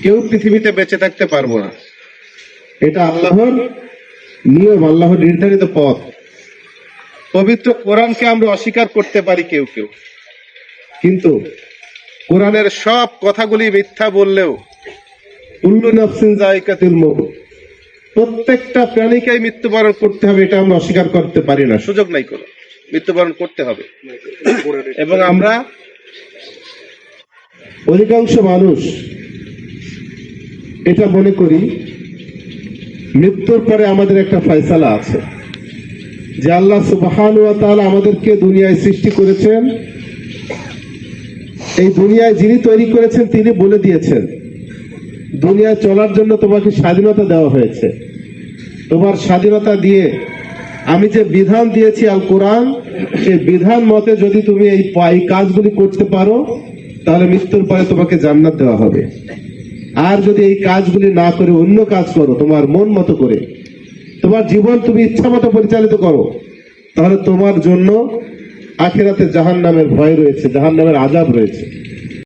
কেউ পৃথিবীতে বেঁচে থাকতে পারবো না। এটা আল্লাহর নিয়ম, আল্লাহর নির্ধারিত পথ। পবিত্র কোরআনকে আমরা অস্বীকার করতে পারি কেউ কেউ, কিন্তু কোরআনের সব কথাগুলি মিথ্যা বললেও কুল্লু নাফসিন যায়কাতুল মউত, প্রত্যেকটা প্রাণীকেই মৃত্যুবরণ করতে হবে, এটা আমরা অস্বীকার করতে পারি না, সুযোগ নাই কোনো, মৃত্যুবরণ করতে হবে। এবং আমরা অধিকাংশ মানুষ এটা মনে করি মৃত্যুর পরে আমাদের একটা ফয়সালা আছে, যে আল্লাহ সুবহানাহু ওয়া তাআলা আমাদেরকে দুনিয়ায় সৃষ্টি করেছেন, এই দুনিয়ায় যিনি তৈরি করেছেন তিনি বলে দিয়েছেন দুনিয়ায় চলার জন্য তোমাকে স্বাধীনতা দেওয়া হয়েছে। তোমার স্বাধীনতা দিয়ে আমি যে বিধান দিয়েছি আল কোরআন, সেই বিধান মতে যদি তুমি এই কাজগুলি করতে পারো তাহলে মৃত্যুর পরে তোমাকে জান্নাত দেওয়া হবে। আর যদি এই কাজগুলি না করে অন্য কাজ করো তোমার মন মতো করে, তোমার জীবন তুমি ইচ্ছা মতো পরিচালিত করো, তাহলে তোমার জন্য আখিরাতে জাহান্নামের ভয় রয়েছে, জাহান্নামের আযাব রয়েছে।